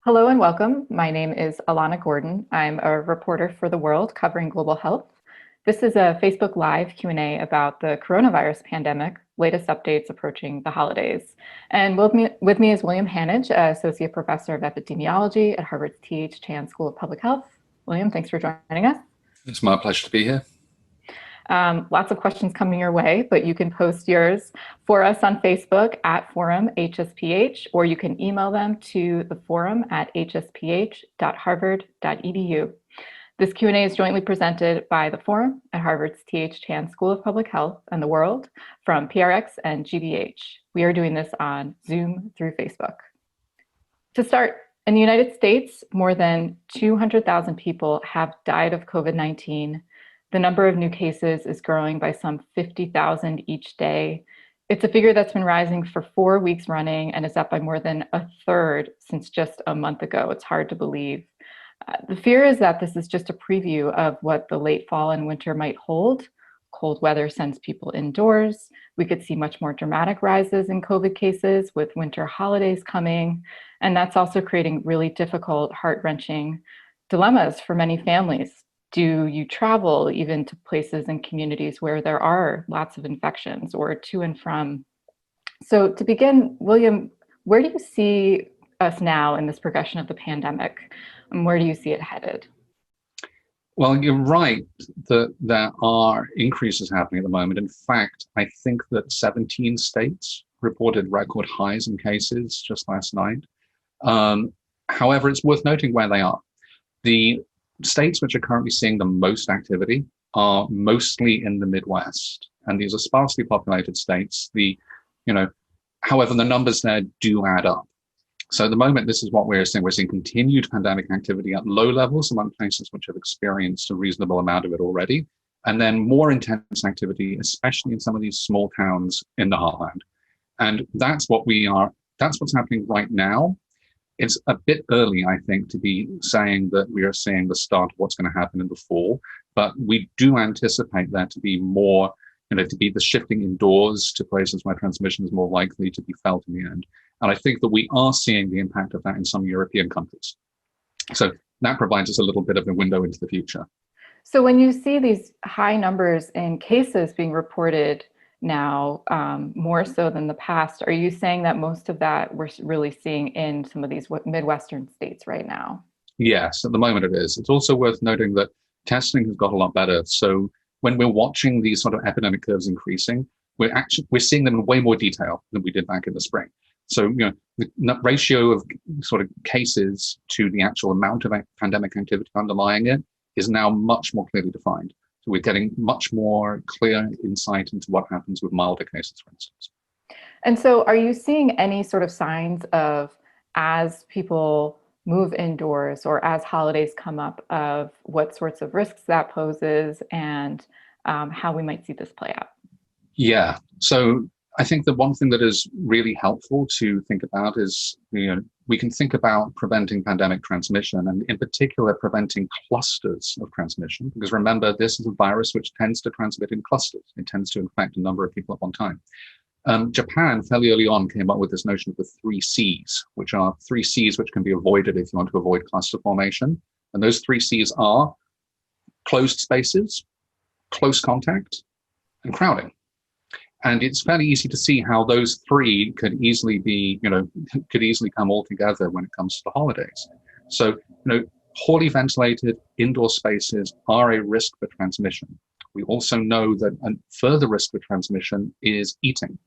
Hello and welcome. My name is Alana Gordon. I'm a reporter for The World covering global health. This is a Facebook Live Q&A about the coronavirus pandemic, latest updates approaching the holidays. And with me is William Hanage, Associate Professor of Epidemiology at Harvard's T.H. Chan School of Public Health. William, thanks for joining us. It's my pleasure to be here. Lots of questions coming your way, but you can post yours for us on Facebook at Forum HSPH, or you can email them to the forum at hsph.harvard.edu. This Q&A is jointly presented by the Forum at Harvard's T.H. Chan School of Public Health and the World from PRX and GBH. We are doing this on Zoom through Facebook. To start, in the United States, more than 200,000 people have died of COVID-19. The number of new cases is growing by some 50,000 each day. It's a figure that's been rising for 4 weeks running and is up by more than a third since just a month ago. It's hard to believe. The fear is that this is just a preview of what the late fall and winter might hold. Cold weather sends people indoors. We could see much more dramatic rises in COVID cases with winter holidays coming. And that's also creating really difficult, heart-wrenching dilemmas for many families. Do you travel even to places and communities where there are lots of infections or to and from? So to begin, William, where do you see us now in this progression of the pandemic? And where do you see it headed? Well, you're right that there are increases happening at the moment. In fact, I think that 17 states reported record highs in cases just last night. However, it's worth noting where they are. The states which are currently seeing the most activity are mostly in the Midwest, and these are sparsely populated states. However, the numbers there do add up. So at the moment, this is what we're seeing. We're seeing continued pandemic activity at low levels among places which have experienced a reasonable amount of it already, and then more intense activity, especially in some of these small towns in the heartland. And that's what's happening right now. It's a bit early, I think, to be saying that we are seeing the start of what's going to happen in the fall, but we do anticipate there to be more, to be the shifting indoors to places where transmission is more likely to be felt in the end. And I think that we are seeing the impact of that in some European countries. So that provides us a little bit of a window into the future. So when you see these high numbers in cases being reported now, more so than the past, are you saying that most of that we're really seeing in some of these Midwestern states right now? Yes, at the moment it is. It's also worth noting that testing has got a lot better. So when we're watching these sort of epidemic curves increasing, we're seeing them in way more detail than we did back in the spring. So, the ratio of sort of cases to the actual amount of pandemic activity underlying it is now much more clearly defined. So we're getting much more clear insight into what happens with milder cases, for instance. And so are you seeing any sort of signs of, as people move indoors or as holidays come up, of what sorts of risks that poses and how we might see this play out? Yeah. So I think the one thing that is really helpful to think about is, we can think about preventing pandemic transmission, and in particular, preventing clusters of transmission. Because remember, this is a virus which tends to transmit in clusters. It tends to infect a number of people at one time. Japan, fairly early on, came up with this notion of the 3 Cs, which are 3 Cs which can be avoided if you want to avoid cluster formation. And those 3 Cs are closed spaces, close contact, and crowding. And it's fairly easy to see how those three could easily come all together when it comes to the holidays. So, poorly ventilated indoor spaces are a risk for transmission. We also know that a further risk for transmission is eating.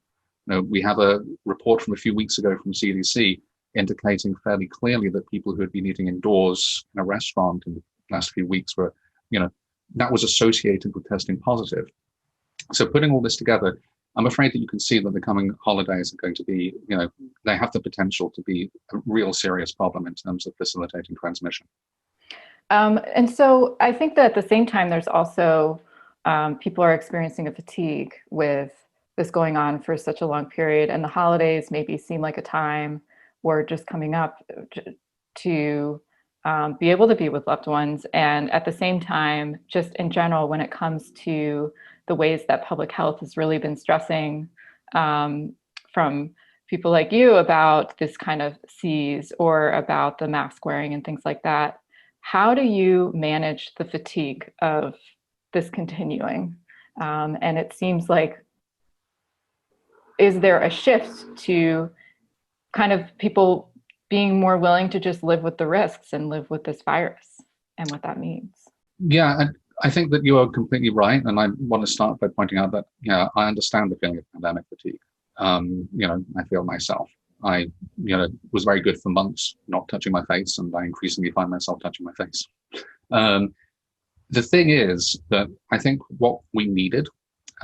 We have a report from a few weeks ago from CDC indicating fairly clearly that people who had been eating indoors in a restaurant in the last few weeks were, that was associated with testing positive. So putting all this together, I'm afraid that you can see that the coming holidays are going to be, they have the potential to be a real serious problem in terms of facilitating transmission. And so I think that at the same time, there's also people are experiencing a fatigue with this going on for such a long period, and the holidays maybe seem like a time or just coming up to be able to be with loved ones. And at the same time, just in general, when it comes to the ways that public health has really been stressing from people like you about this kind of seize or about the mask wearing and things like that. How do you manage the fatigue of this continuing? And it seems like, is there a shift to kind of people being more willing to just live with the risks and live with this virus and what that means? Yeah, and I think that you are completely right. And I want to start by pointing out that, I understand the feeling of pandemic fatigue. I feel myself. I, was very good for months not touching my face, and I increasingly find myself touching my face. The thing is that I think what we needed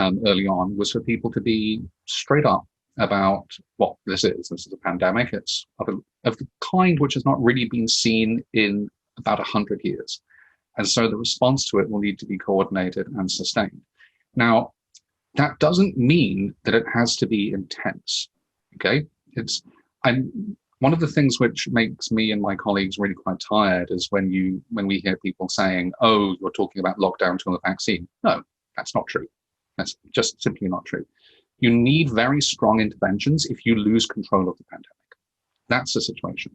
early on was for people to be straight up about what this is. This is a pandemic. It's of the kind which has not really been seen in about 100 years. And so the response to it will need to be coordinated and sustained. Now, that doesn't mean that it has to be intense. Okay, one of the things which makes me and my colleagues really quite tired is when we hear people saying, "Oh, you're talking about lockdown till the vaccine." No, that's not true. That's just simply not true. You need very strong interventions if you lose control of the pandemic. That's the situation.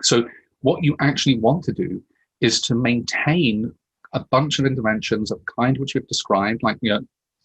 So what you actually want to do is to maintain a bunch of interventions of the kind which you've described, like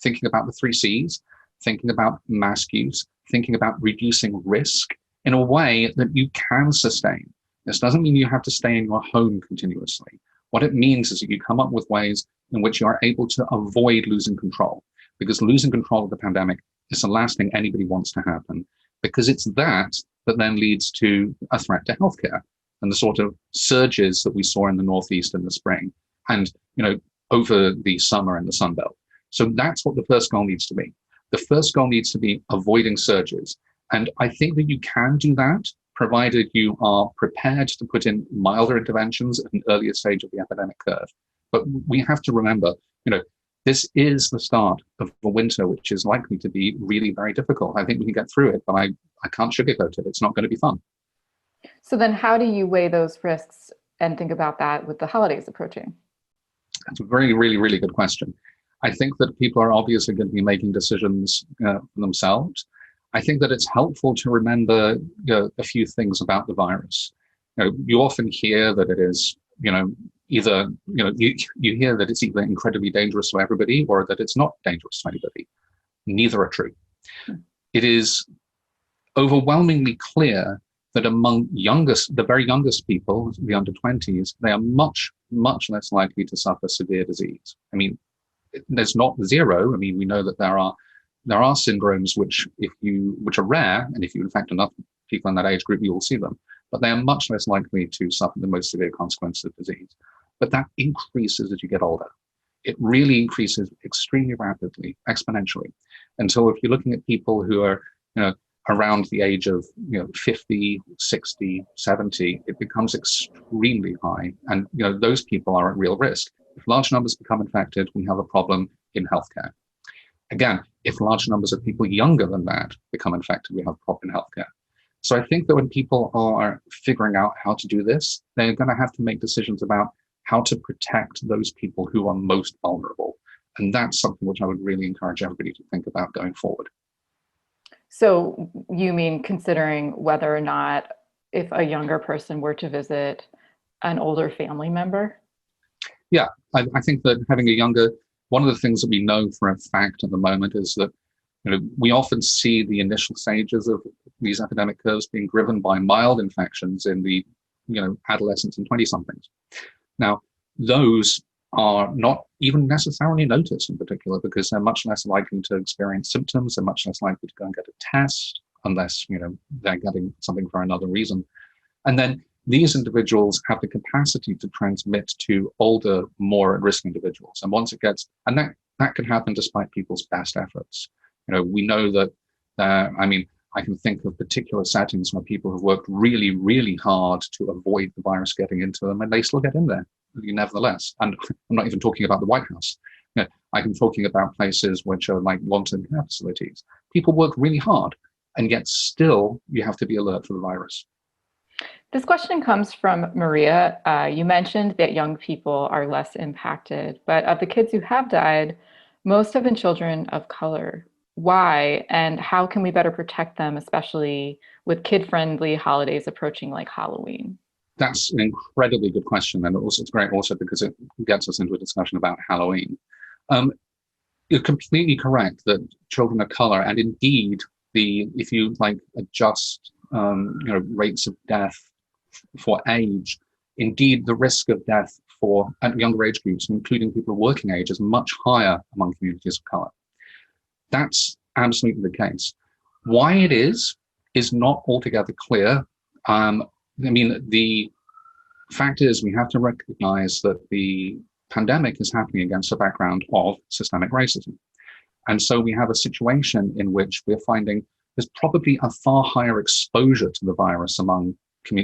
thinking about the 3 Cs, thinking about mask use, thinking about reducing risk in a way that you can sustain. This doesn't mean you have to stay in your home continuously. What it means is that you come up with ways in which you are able to avoid losing control, because losing control of the pandemic is the last thing anybody wants to happen, because it's that then leads to a threat to healthcare and the sort of surges that we saw in the Northeast in the spring and, over the summer in the Sun Belt. So that's what the first goal needs to be. The first goal needs to be avoiding surges. And I think that you can do that, provided you are prepared to put in milder interventions at an earlier stage of the epidemic curve. But we have to remember, this is the start of a winter, which is likely to be really very difficult. I think we can get through it, but I can't sugarcoat it. It's not going to be fun. So then how do you weigh those risks and think about that with the holidays approaching? That's a really, really, really good question. I think that people are obviously going to be making decisions for themselves. I think that it's helpful to remember a few things about the virus. You often hear that it is, either, you hear that it's either incredibly dangerous to everybody or that it's not dangerous to anybody. Neither are true. It is overwhelmingly clear that among the very youngest people, the under 20s, they are much, much less likely to suffer severe disease. I mean, there's not zero. I mean, we know that there are syndromes which are rare, and if you infect enough people in that age group, you will see them. But they are much less likely to suffer the most severe consequences of disease. But that increases as you get older. It really increases extremely rapidly, exponentially, until if you're looking at people who are, around the age of 50, 60, 70, it becomes extremely high. And those people are at real risk. If large numbers become infected, we have a problem in healthcare. Again, if large numbers of people younger than that become infected, we have a problem in healthcare. So I think that when people are figuring out how to do this, they're going to have to make decisions about how to protect those people who are most vulnerable. And that's something which I would really encourage everybody to think about going forward. So you mean considering whether or not if a younger person were to visit an older family member? Yeah, I think that one of the things that we know for a fact at the moment is that we often see the initial stages of these epidemic curves being driven by mild infections in the adolescents and 20-somethings. Now, those are not even necessarily noticed in particular because they're much less likely to experience symptoms. They're much less likely to go and get a test unless they're getting something for another reason. And then these individuals have the capacity to transmit to older, more at-risk individuals. And once it gets, and that can happen despite people's best efforts. We know that, I can think of particular settings where people have worked really, really hard to avoid the virus getting into them, and they still get in there, nevertheless. And I'm not even talking about the White House. I'm talking about places which are like long-term care facilities. People work really hard, and yet still you have to be alert for the virus. This question comes from Maria. You mentioned that young people are less impacted, but of the kids who have died, most have been children of color. why, and how can we better protect them, especially with kid-friendly holidays approaching like Halloween? That's an incredibly good question, and also it's great also because it gets us into a discussion about Halloween. Um, you're completely correct that children of color, and indeed the if you like adjust rates of death for age, indeed the risk of death for at younger age groups, including people of working age, is much higher among communities of color. That's absolutely the case. Why it is not altogether clear. The fact is we have to recognize that the pandemic is happening against a background of systemic racism. And so we have a situation in which we're finding there's probably a far higher exposure to the virus among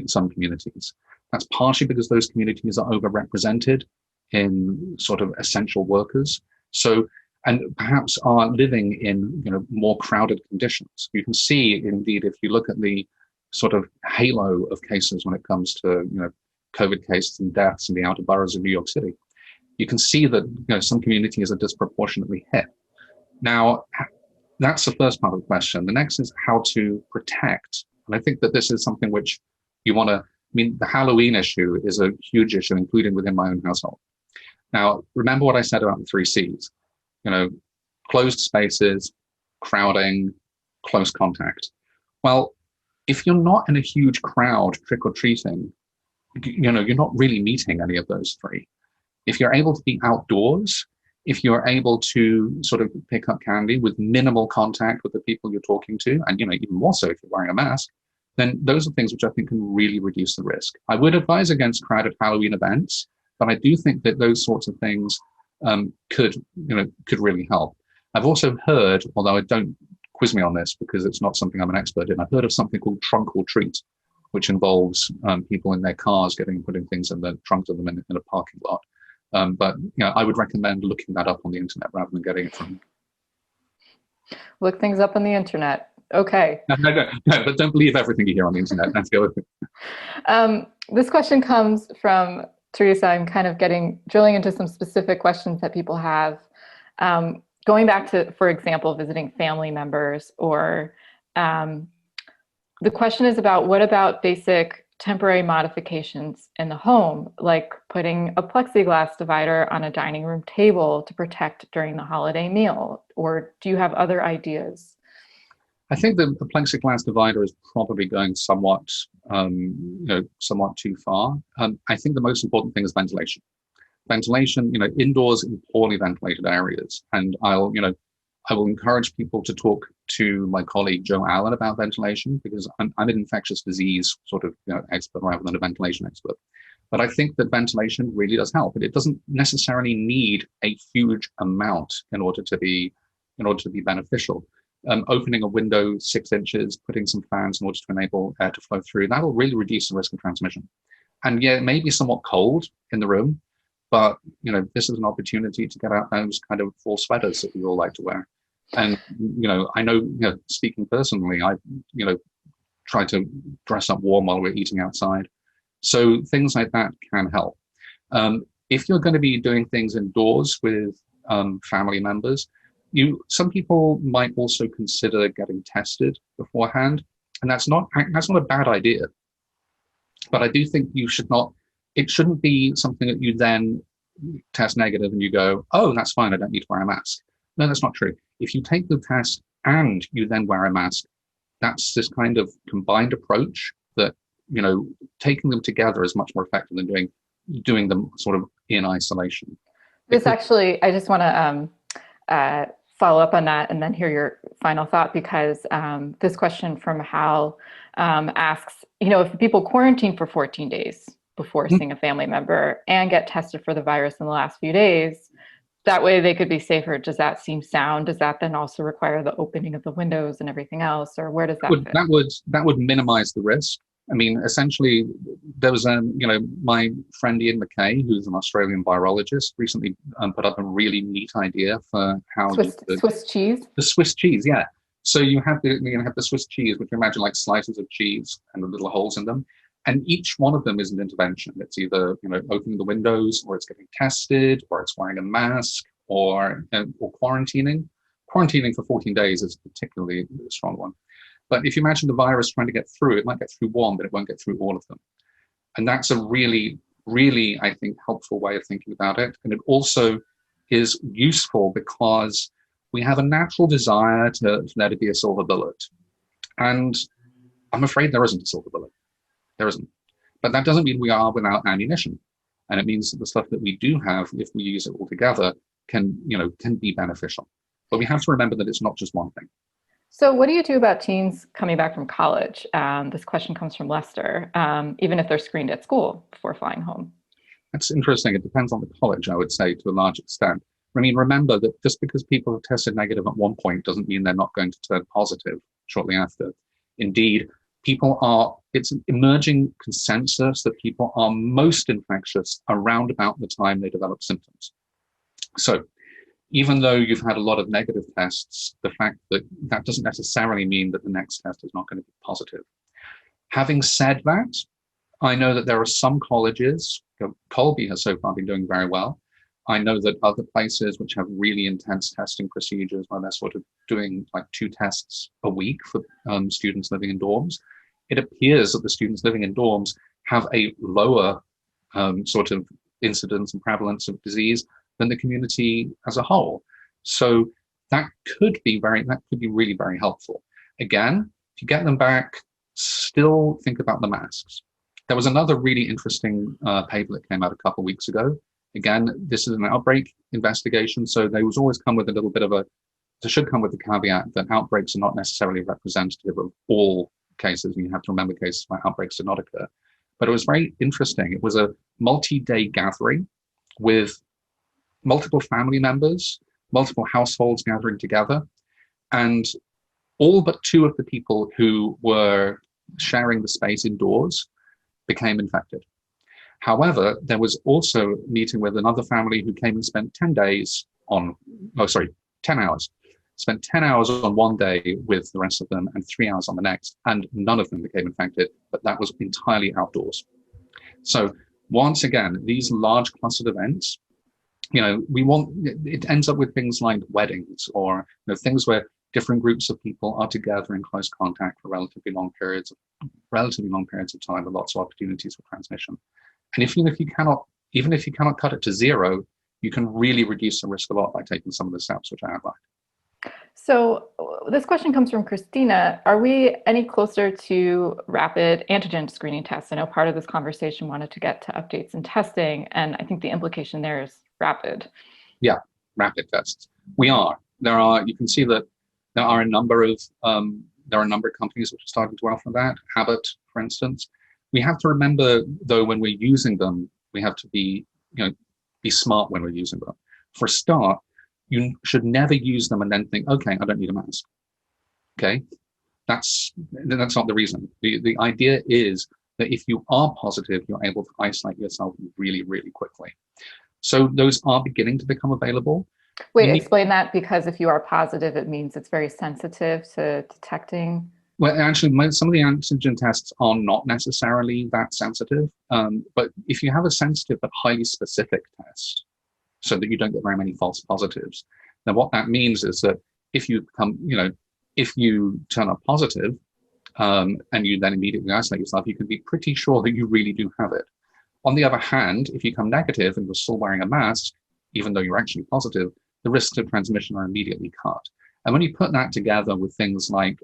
some communities. That's partially because those communities are overrepresented in sort of essential workers. So, and perhaps are living in more crowded conditions. You can see, indeed, if you look at the sort of halo of cases when it comes to COVID cases and deaths in the outer boroughs of New York City, you can see that some communities are disproportionately hit. Now, that's the first part of the question. The next is how to protect. And I think that this is something which you want to, the Halloween issue is a huge issue, including within my own household. Now, remember what I said about the 3 C's, closed spaces, crowding, close contact. Well, if you're not in a huge crowd trick-or-treating, you're not really meeting any of those 3. If you're able to be outdoors, if you're able to sort of pick up candy with minimal contact with the people you're talking to, and even more so if you're wearing a mask, then those are things which I think can really reduce the risk. I would advise against crowded Halloween events, but I do think that those sorts of things could really help. I've also heard, although I don't quiz me on this because it's not something I'm an expert in, I've heard of something called trunk or treat, which involves people in their cars putting things in the trunks of them in a parking lot. But I would recommend looking that up on the internet rather than getting it from. Look things up on the internet. Okay. No, but don't believe everything you hear on the internet. That's the other thing. This question comes from Teresa. I'm kind of drilling into some specific questions that people have. Going back to, for example, visiting family members, or the question is about what about basic temporary modifications in the home, like putting a plexiglass divider on a dining room table to protect during the holiday meal? Or do you have other ideas? I think the plexiglass divider is probably going somewhat too far. I think the most important thing is ventilation. Ventilation, indoors in poorly ventilated areas. And I will encourage people to talk to my colleague Joe Allen about ventilation, because I'm an infectious disease sort of expert rather than a ventilation expert. But I think that ventilation really does help. It doesn't necessarily need a huge amount in order to be beneficial. Opening a window 6 inches, putting some fans in order to enable air to flow through, that'll really reduce the risk of transmission. And yeah, it may be somewhat cold in the room, but this is an opportunity to get out those kind of fall sweaters that we all like to wear. And I know, speaking personally, I try to dress up warm while we're eating outside. So things like that can help. If you're going to be doing things indoors with family members, some people might also consider getting tested beforehand, and that's not a bad idea. But I do think it shouldn't be something that you then test negative and you go, oh, that's fine, I don't need to wear a mask. No, that's not true. If you take the test and you then wear a mask, that's this kind of combined approach that, taking them together is much more effective than doing them sort of in isolation. I just want to follow up on that and then hear your final thought, because this question from Hal asks, if people quarantine for 14 days before seeing a family member and get tested for the virus in the last few days, that way they could be safer. Does that seem sound? Does that then also require the opening of the windows and everything else, or where does that fit? That would minimize the risk. I mean, essentially, there was my friend Ian McKay, who's an Australian virologist, recently put up a really neat idea for how Swiss cheese. The Swiss cheese, yeah. So you have the Swiss cheese, which you imagine like slices of cheese and the little holes in them. And each one of them is an intervention. It's either opening the windows, or it's getting tested, or it's wearing a mask, or quarantining. Quarantining for 14 days is particularly a strong one. But if you imagine the virus trying to get through, it might get through one, but it won't get through all of them. And that's a really, really, I think, helpful way of thinking about it. And it also is useful because we have a natural desire to let it be a silver bullet. And I'm afraid there isn't a silver bullet. There isn't. But that doesn't mean we are without ammunition. And it means that the stuff that we do have, if we use it all together, can be beneficial. But we have to remember that it's not just one thing. So what do you do about teens coming back from college? This question comes from Lester, even if they're screened at school before flying home. That's interesting. It depends on the college, I would say, to a large extent. I mean, remember that just because people have tested negative at one point doesn't mean they're not going to turn positive shortly after. Indeed, it's an emerging consensus that people are most infectious around about the time they develop symptoms. So even though you've had a lot of negative tests, the fact that doesn't necessarily mean that the next test is not going to be positive. Having said that, I know that there are some colleges, Colby has so far been doing very well. I know that other places which have really intense testing procedures where they're sort of doing like 2 tests a week for students living in dorms, it appears that the students living in dorms have a lower sort of incidence and prevalence of disease than the community as a whole. So that could be really very helpful. Again, if you get them back, still think about the masks. There was another really interesting paper that came out a couple of weeks ago. Again, this is an outbreak investigation, so they always come with a little bit of they should come with the caveat that outbreaks are not necessarily representative of all cases, and you have to remember cases where outbreaks did not occur. But it was very interesting. It was a multi-day gathering with multiple family members, multiple households gathering together, and all but 2 of the people who were sharing the space indoors became infected. However, there was also a meeting with another family who came and spent 10 hours. Spent 10 hours on one day with the rest of them and 3 hours on the next, and none of them became infected, but that was entirely outdoors. So once again, these large clustered events, it ends up with things like weddings or things where different groups of people are together in close contact for relatively long periods of time with lots of opportunities for transmission. And even if you cannot cut it to 0, you can really reduce the risk a lot by taking some of the steps which I outlined. So this question comes from Christina. Are we any closer to rapid antigen screening tests? I know part of this conversation wanted to get to updates in testing, and I think the implication there is rapid. Yeah, rapid tests. We are. You can see that there are a number of companies which are starting to offer that. Abbott, for instance. We have to remember, though, when we're using them, we have to be smart when we're using them. For a start, you should never use them and then think, okay, I don't need a mask. Okay, that's not the reason. The idea is that if you are positive, you're able to isolate yourself really, really quickly. So those are beginning to become available. Wait, explain that, because if you are positive, it means it's very sensitive to detecting. Well, actually, some of the antigen tests are not necessarily that sensitive. But if you have a sensitive but highly specific test, so that you don't get very many false positives, then what that means is that if you turn up positive, and you then immediately isolate yourself, you can be pretty sure that you really do have it. On the other hand, if you come negative and you're still wearing a mask, even though you're actually positive, the risks of transmission are immediately cut. And when you put that together with things like,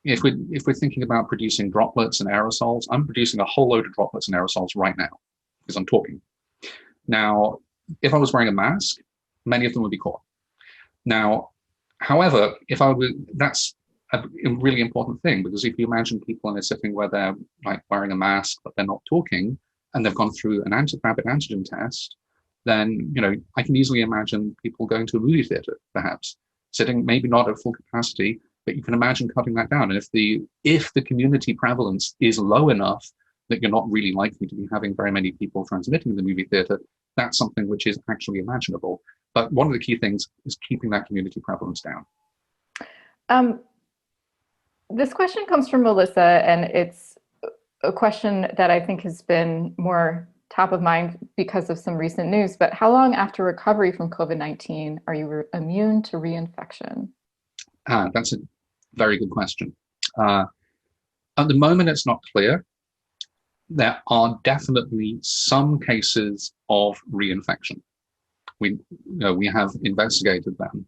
if we're thinking about producing droplets and aerosols, I'm producing a whole load of droplets and aerosols right now because I'm talking. Now, if I was wearing a mask, many of them would be caught. Now, however, that's a really important thing, because if you imagine people in a setting where they're like wearing a mask but they're not talking, and they've gone through an rapid antigen test, then I can easily imagine people going to a movie theater, perhaps sitting maybe not at full capacity, but you can imagine cutting that down. And if the community prevalence is low enough that you're not really likely to be having very many people transmitting in the movie theater, that's something which is actually imaginable. But one of the key things is keeping that community prevalence down. This question comes from Melissa, and it's a question that I think has been more top of mind because of some recent news, but how long after recovery from COVID-19 are you immune to reinfection? That's a very good question. At the moment, it's not clear. There are definitely some cases of reinfection. We have investigated them.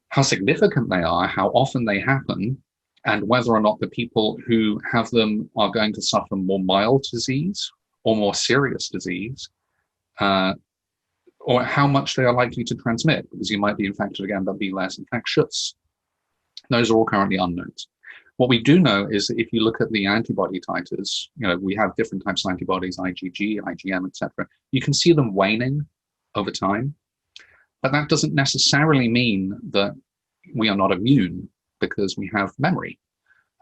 How significant they are, how often they happen, and whether or not the people who have them are going to suffer more mild disease or more serious disease, or how much they are likely to transmit, because you might be infected again but be less infectious. Those are all currently unknowns. What we do know is that if you look at the antibody titers, we have different types of antibodies, IgG, IgM, etc. You can see them waning over time, but that doesn't necessarily mean that we are not immune, because we have memory,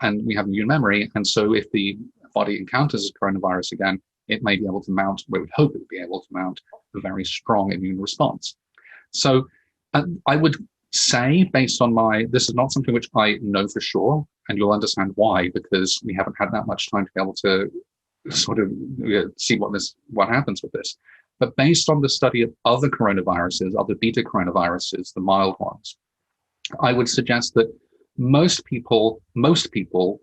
and we have immune memory. And so if the body encounters a coronavirus again, it may be able to mount, we would hope it would be able to mount a very strong immune response. So I would say, based on this is not something which I know for sure, and you'll understand why, because we haven't had that much time to be able to sort of see what happens with this. But based on the study of other coronaviruses, other beta coronaviruses, the mild ones, I would suggest that most people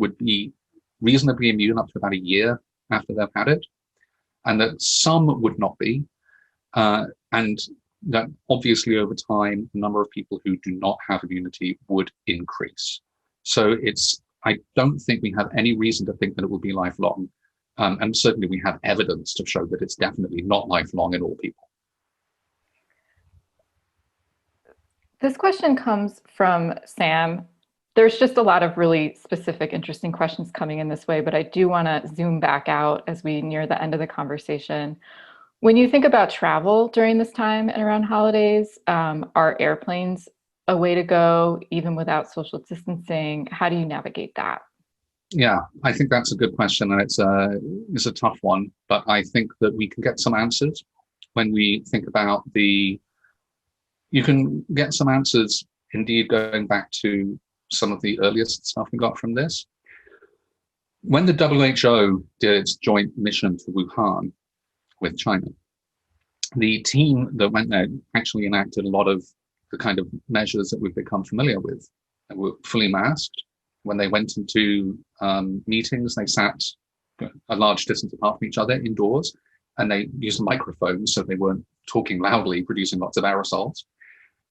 would be reasonably immune up to about a year after they've had it, and that some would not be, and that obviously over time, the number of people who do not have immunity would increase. So I don't think we have any reason to think that it will be lifelong. And certainly we have evidence to show that it's definitely not lifelong in all people. This question comes from Sam. There's just a lot of really specific, interesting questions coming in this way, but I do want to zoom back out as we near the end of the conversation. When you think about travel during this time and around holidays, are airplanes a way to go even without social distancing? How do you navigate that? Yeah, I think that's a good question, and it's a tough one, but I think that we can get some answers when we think about you can get some answers indeed going back to some of the earliest stuff we got from this. When the WHO did its joint mission to Wuhan with China, the team that went there actually enacted a lot of the kind of measures that we've become familiar with. They were fully masked. When they went into meetings, they sat a large distance apart from each other indoors, and they used microphones so they weren't talking loudly, producing lots of aerosols.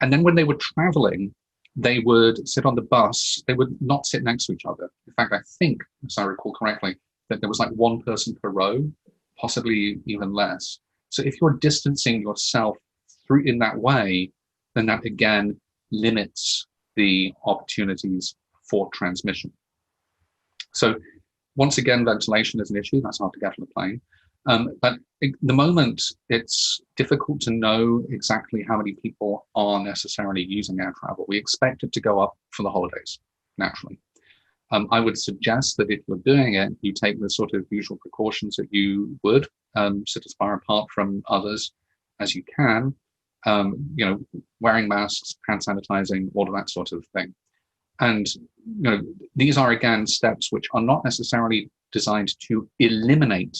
And then when they were traveling, they would sit on the bus. They would not sit next to each other. In fact, I think, as I recall correctly, that there was like one person per row, possibly even less. So if you're distancing yourself through in that way, then that again limits the opportunities for transmission. So once again, ventilation is an issue. That's hard to get on a plane. But at the moment, it's difficult to know exactly how many people are necessarily using air travel. We expect it to go up for the holidays, naturally. I would suggest that if you're doing it, you take the sort of usual precautions that you would, sit as far apart from others as you can, wearing masks, hand sanitizing, all of that sort of thing. And these are, again, steps which are not necessarily designed to eliminate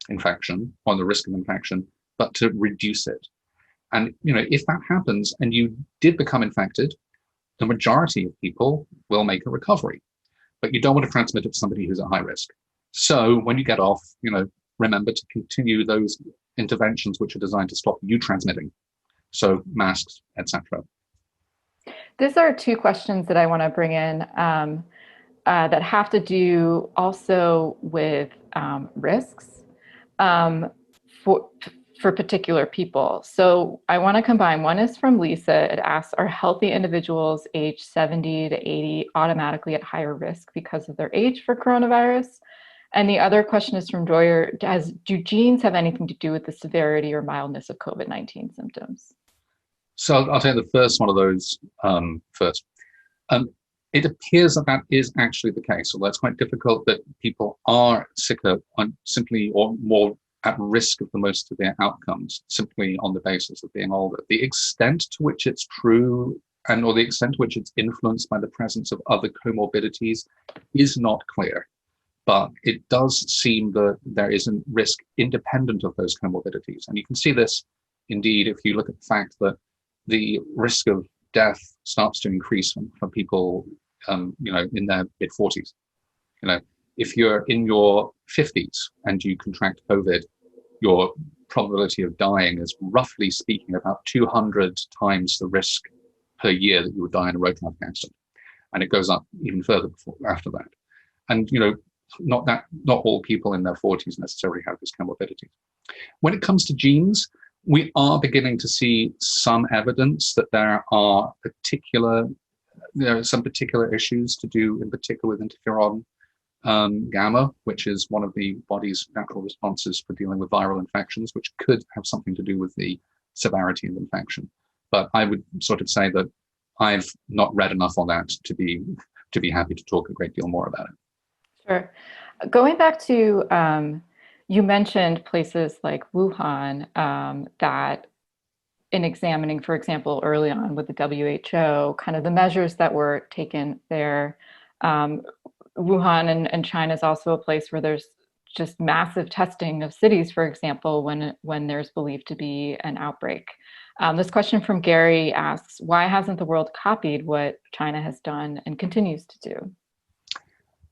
infection or the risk of infection, but to reduce it. And if that happens and you did become infected, the majority of people will make a recovery, but you don't want to transmit it to somebody who's at high risk. So when you get off, remember to continue those interventions which are designed to stop you transmitting. So masks, etc. These are two questions that I want to bring in that have to do also with risks for particular people. So I want to combine. One is from Lisa. It asks, are healthy individuals aged 70 to 80 automatically at higher risk because of their age for coronavirus? And the other question is from Joyer. Do genes have anything to do with the severity or mildness of COVID-19 symptoms? So I'll take the first one of those first. It appears that is actually the case, although it's quite difficult that people are sicker simply or more at risk of the most severe outcomes simply on the basis of being older. The extent to which it's true or the extent to which it's influenced by the presence of other comorbidities is not clear. But it does seem that there is a risk independent of those comorbidities. And you can see this indeed if you look at the fact that the risk of death starts to increase for people, in their mid 40s. If you're in your 50s and you contract COVID, your probability of dying is roughly speaking about 200 times the risk per year that you would die in a road traffic accident. And it goes up even further after that. And, not all people in their 40s necessarily have this comorbidity. When it comes to genes, we are beginning to see some evidence that there are some particular issues to do in particular with interferon gamma, which is one of the body's natural responses for dealing with viral infections, which could have something to do with the severity of infection. But I would sort of say that I've not read enough on that to be happy to talk a great deal more about it. Sure. Going back to, you mentioned places like Wuhan, that in examining, for example, early on with the WHO, kind of the measures that were taken there. Wuhan and China is also a place where there's just massive testing of cities, for example, when there's believed to be an outbreak. This question from Gary asks, why hasn't the world copied what China has done and continues to do?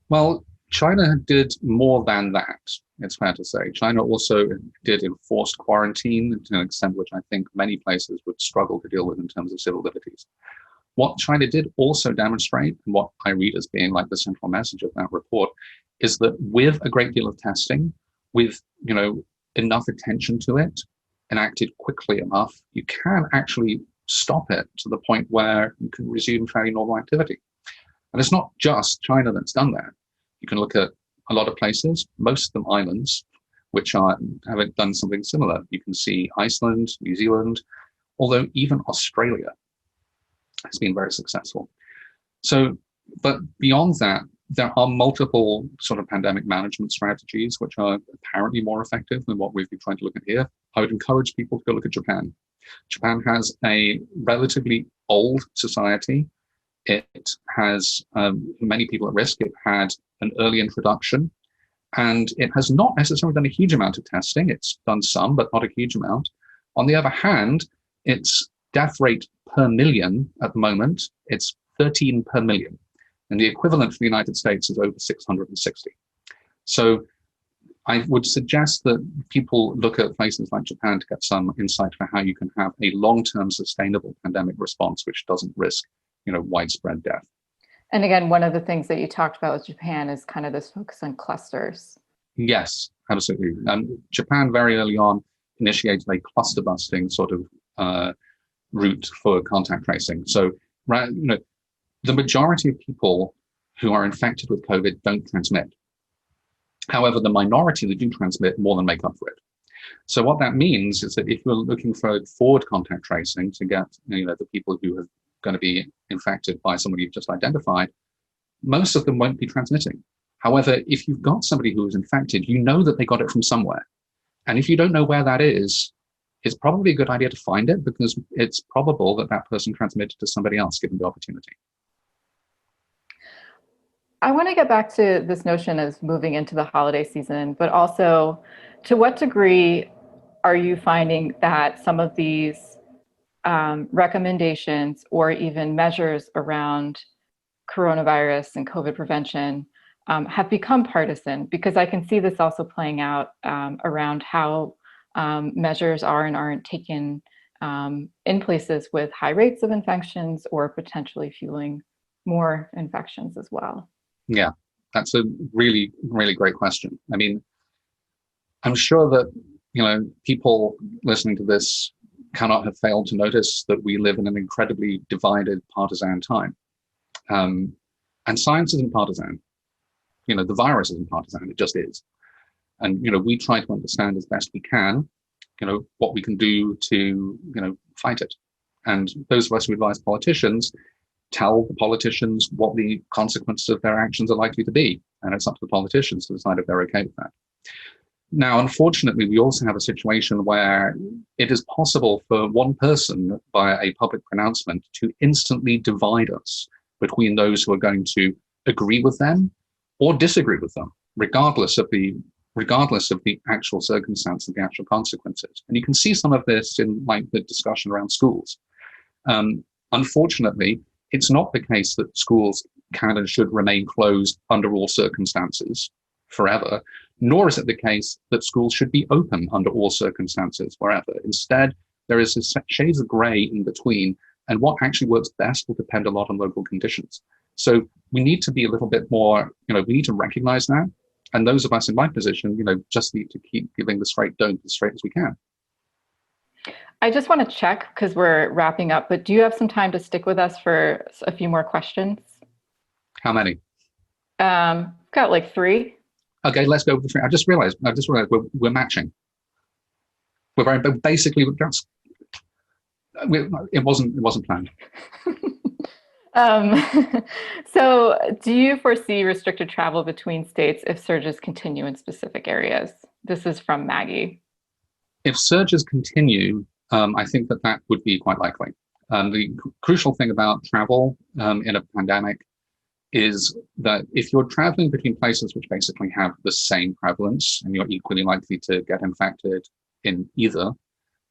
Well, China did more than that, it's fair to say. China also did enforced quarantine to an extent which I think many places would struggle to deal with in terms of civil liberties. What China did also demonstrate, and what I read as being like the central message of that report, is that with a great deal of testing, with enough attention to it, and acted quickly enough, you can actually stop it to the point where you can resume fairly normal activity. And it's not just China that's done that. You can look at a lot of places, most of them islands, which haven't done something similar. You can see Iceland, New Zealand, although even Australia has been very successful. So, but beyond that, there are multiple sort of pandemic management strategies which are apparently more effective than what we've been trying to look at here. I would encourage people to go look at Japan. Japan has a relatively old society. It has many people at risk. It had an early introduction, and it has not necessarily done a huge amount of testing. It's done some, but not a huge amount. On the other hand, its death rate per million at the moment, it's 13 per million. And the equivalent for the United States is over 660. So I would suggest that people look at places like Japan to get some insight for how you can have a long-term sustainable pandemic response, which doesn't risk, widespread death. And again, one of the things that you talked about with Japan is kind of this focus on clusters. Yes, absolutely. Japan very early on initiated a cluster busting sort of route for contact tracing. So, the majority of people who are infected with COVID don't transmit. However, the minority that do transmit more than make up for it. So what that means is that if you're looking for forward contact tracing to get the people who are going to be infected by somebody you've just identified, most of them won't be transmitting. However, if you've got somebody who is infected, you know that they got it from somewhere. And if you don't know where that is, it's probably a good idea to find it, because it's probable that that person transmitted to somebody else given the opportunity. I want to get back to this notion of moving into the holiday season, but also to what degree are you finding that some of these recommendations or even measures around coronavirus and COVID prevention have become partisan? Because I can see this also playing out around how measures are and aren't taken in places with high rates of infections or potentially fueling more infections as well. Yeah, that's a really, really great question. I mean, I'm sure that, people listening to this cannot have failed to notice that we live in an incredibly divided, partisan time. And science isn't partisan. The virus isn't partisan, it just is. And, we try to understand as best we can, what we can do to, fight it. And those of us who advise politicians tell the politicians what the consequences of their actions are likely to be. And it's up to the politicians to decide if they're okay with that. Now, unfortunately, we also have a situation where it is possible for one person via a public pronouncement to instantly divide us between those who are going to agree with them or disagree with them, regardless of the actual circumstance and the actual consequences. And you can see some of this in like the discussion around schools. Unfortunately, it's not the case that schools can and should remain closed under all circumstances forever, nor is it the case that schools should be open under all circumstances wherever. Instead, there is shades of grey in between, and what actually works best will depend a lot on local conditions. So we need to be a little bit more, we need to recognize that. And those of us in my position, just need to keep giving the straight dough as straight as we can. I just want to check because we're wrapping up, but do you have some time to stick with us for a few more questions? How many? Got like 3. Okay, let's go with the 3. I just realized we're matching. We're very basically it wasn't planned. So do you foresee restricted travel between states if surges continue in specific areas? This is from Maggie. If surges continue, I think that would be quite likely. The crucial thing about travel in a pandemic is that if you're traveling between places which basically have the same prevalence and you're equally likely to get infected in either,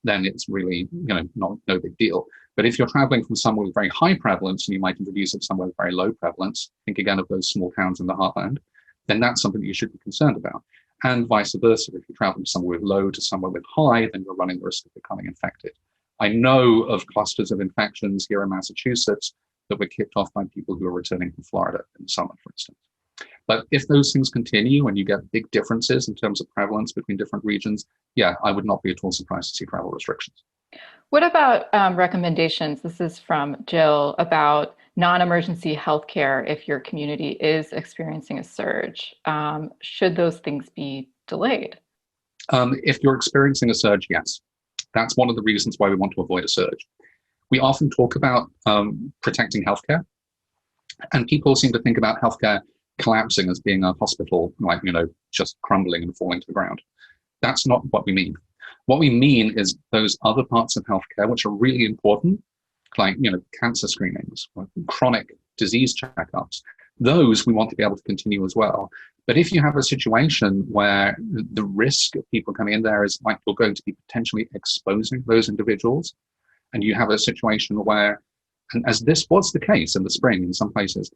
then it's really, no big deal. But if you're traveling from somewhere with very high prevalence and you might introduce it somewhere with very low prevalence, think again of those small towns in the heartland, then that's something that you should be concerned about. And vice versa, if you're traveling somewhere with low to somewhere with high, then you're running the risk of becoming infected. I know of clusters of infections here in Massachusetts that were kicked off by people who are returning from Florida in the summer, for instance. But if those things continue and you get big differences in terms of prevalence between different regions, yeah, I would not be at all surprised to see travel restrictions. What about recommendations? This is from Jill about non-emergency healthcare if your community is experiencing a surge. Should those things be delayed? If you're experiencing a surge, yes. That's one of the reasons why we want to avoid a surge. We often talk about protecting healthcare, and people seem to think about healthcare collapsing as being a hospital, like, just crumbling and falling to the ground. That's not what we mean. What we mean is those other parts of healthcare which are really important, like, cancer screenings, chronic disease checkups. Those we want to be able to continue as well. But if you have a situation where the risk of people coming in there is like you're going to be potentially exposing those individuals, and you have a situation where, and as this was the case in the spring in some places,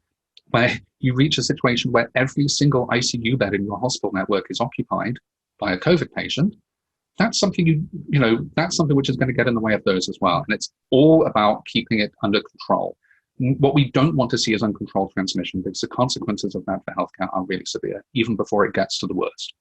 where you reach a situation where every single ICU bed in your hospital network is occupied by a COVID patient, that's something that's something which is going to get in the way of those as well. And it's all about keeping it under control. What we don't want to see is uncontrolled transmission, because the consequences of that for healthcare are really severe, even before it gets to the worst.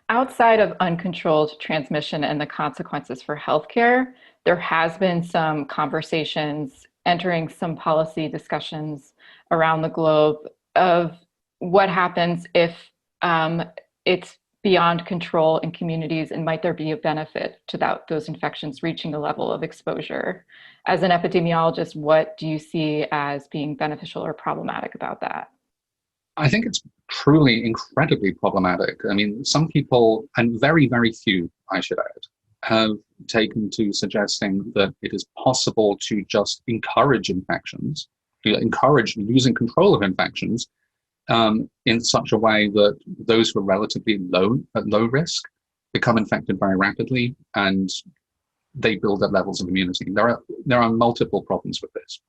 Outside of uncontrolled transmission and the consequences for healthcare, there has been some conversations entering some policy discussions around the globe of what happens if it's beyond control in communities, and might there be a benefit to those infections reaching a level of exposure? As an epidemiologist, what do you see as being beneficial or problematic about that? I think it's truly incredibly problematic. I mean, some people, and very, very few, I should add, have taken to suggesting that it is possible to just encourage infections, encourage losing control of infections in such a way that those who are relatively at low risk become infected very rapidly, and they build up levels of immunity. There are multiple problems with this.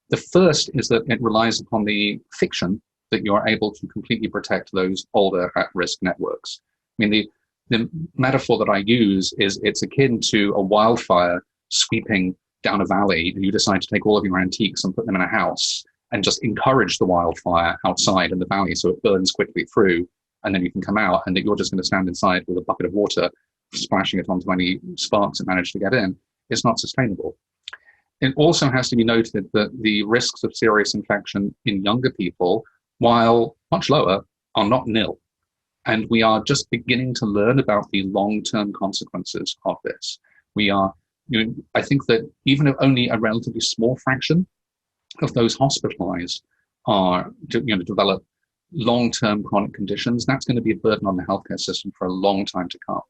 The first is that it relies upon the fiction that you're able to completely protect those older at-risk networks. I mean, the metaphor that I use is it's akin to a wildfire sweeping down a valley, and you decide to take all of your antiques and put them in a house and just encourage the wildfire outside in the valley so it burns quickly through, and then you can come out, and that you're just going to stand inside with a bucket of water, splashing it onto any sparks that manage to get in. It's not sustainable. It also has to be noted that the risks of serious infection in younger people, while much lower, are not nil. And we are just beginning to learn about the long-term consequences of this. I think that even if only a relatively small fraction of those hospitalized develop long-term chronic conditions, that's going to be a burden on the healthcare system for a long time to come.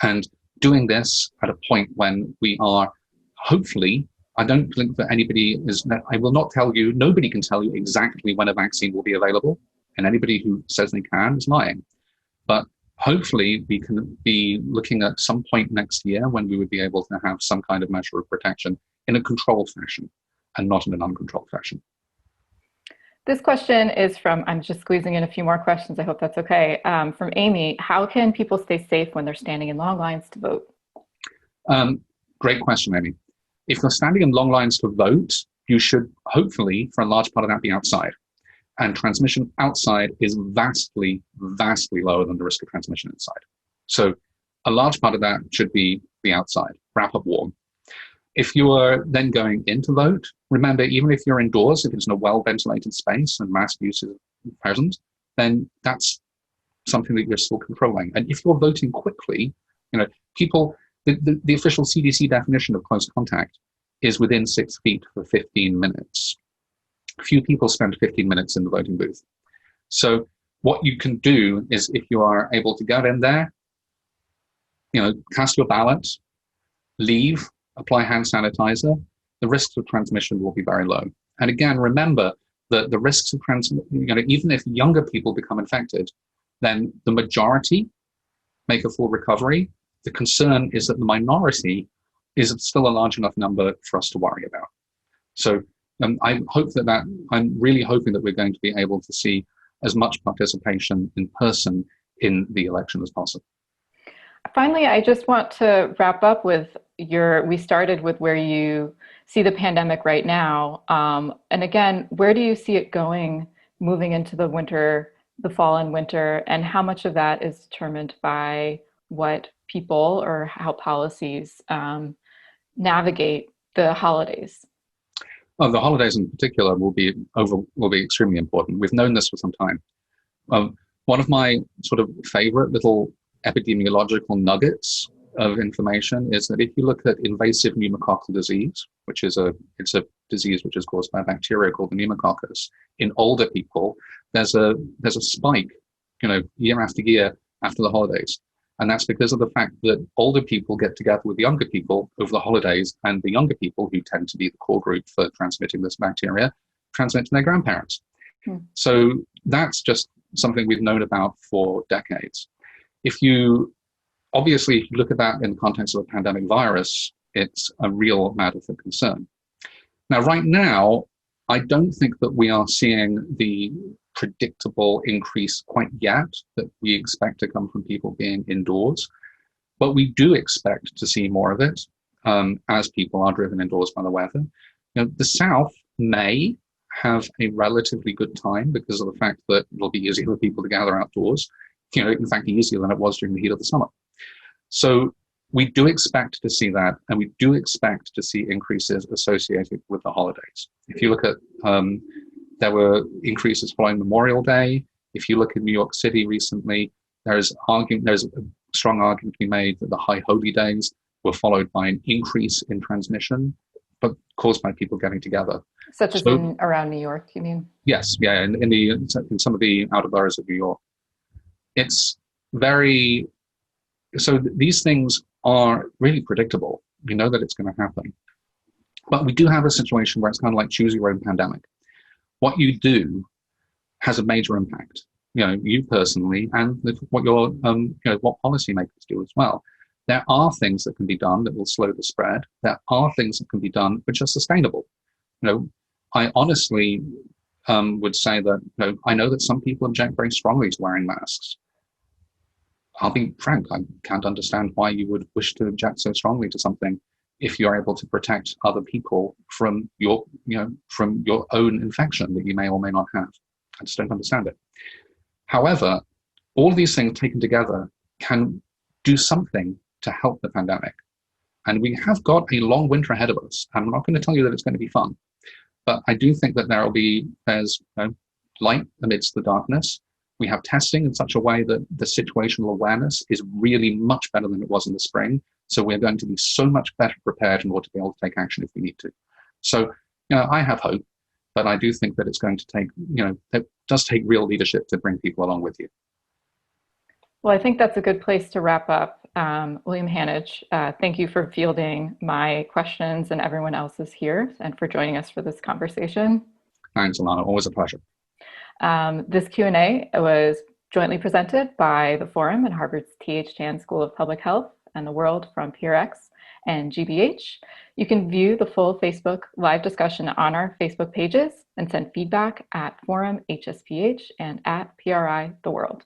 And doing this at a point when we are hopefully, I don't think that I will not tell you, nobody can tell you exactly when a vaccine will be available. And anybody who says they can is lying. But hopefully we can be looking at some point next year when we would be able to have some kind of measure of protection in a controlled fashion and not in an uncontrolled fashion. This question is from, I'm just squeezing in a few more questions. I hope that's okay. From Amy, how can people stay safe when they're standing in long lines to vote? Great question, Amy. If you're standing in long lines to vote, you should hopefully, for a large part of that, be outside. And transmission outside is vastly, vastly lower than the risk of transmission inside. So a large part of that should be the outside, wrap up warm. If you are then going in to vote, remember, even if you're indoors, if it's in a well-ventilated space and mask use is present, then that's something that you're still controlling. And if you're voting quickly, people, the official CDC definition of close contact is within 6 feet for 15 minutes. Few people spend 15 minutes in the voting booth. So what you can do is, if you are able to go in there, cast your ballot, leave, apply hand sanitizer, the risks of transmission will be very low. And again, remember that the risks of transmission, even if younger people become infected, then the majority make a full recovery. The concern is that the minority is still a large enough number for us to worry about. So I hope I'm really hoping that we're going to be able to see as much participation in person in the election as possible. Finally, I just want to wrap up with we started with where you see the pandemic right now. And again, where do you see it going moving into the winter, the fall and winter, and how much of that is determined by what people or how policies navigate the holidays? Well, the holidays in particular will be extremely important. We've known this for some time. One of my sort of favorite little epidemiological nuggets of information is that if you look at invasive pneumococcal disease, it's a disease which is caused by a bacteria called the pneumococcus, in older people, there's a spike, year after year after the holidays. And that's because of the fact that older people get together with younger people over the holidays, and the younger people, who tend to be the core group for transmitting this bacteria, transmit to their grandparents. So that's just something we've known about for decades. If you look at that in the context of a pandemic virus, it's a real matter for concern. Now, right now, I don't think that we are seeing the predictable increase quite yet that we expect to come from people being indoors, but we do expect to see more of it as people are driven indoors by the weather. The South may have a relatively good time because of the fact that it'll be easier for people to gather outdoors, in fact, easier than it was during the heat of the summer. So we do expect to see that, and we do expect to see increases associated with the holidays. If you look at there were increases following Memorial Day. If you look at New York City recently, there's a strong argument to be made that the high holy days were followed by an increase in transmission, but caused by people getting together. Such as around New York, you mean? Yes, yeah, in some of the outer boroughs of New York. So these things are really predictable. We know that it's going to happen. But we do have a situation where it's kind of like choose your own pandemic. What you do has a major impact, you personally, and what what policymakers do as well. There are things that can be done that will slow the spread. There are things that can be done which are sustainable. I honestly would say that I know that some people object very strongly to wearing masks. I'll be frank, I can't understand why you would wish to object so strongly to something if you're able to protect other people from your own infection that you may or may not have. I just don't understand it. However, all of these things taken together can do something to help the pandemic. And we have got a long winter ahead of us. I'm not going to tell you that it's going to be fun, but I do think that there's light amidst the darkness. We have testing in such a way that the situational awareness is really much better than it was in the spring. So we're going to be so much better prepared in order to be able to take action if we need to. So, I have hope, but I do think that it's going to take, it does take real leadership to bring people along with you. Well, I think that's a good place to wrap up. William Hanich, thank you for fielding my questions and everyone else's here, and for joining us for this conversation. Thanks, Alana. Always a pleasure. This Q&A was jointly presented by the Forum at Harvard's T.H. Chan School of Public Health and the World from PRX and GBH. You can view the full Facebook live discussion on our Facebook pages and send feedback at Forum HSPH and at PRI The World.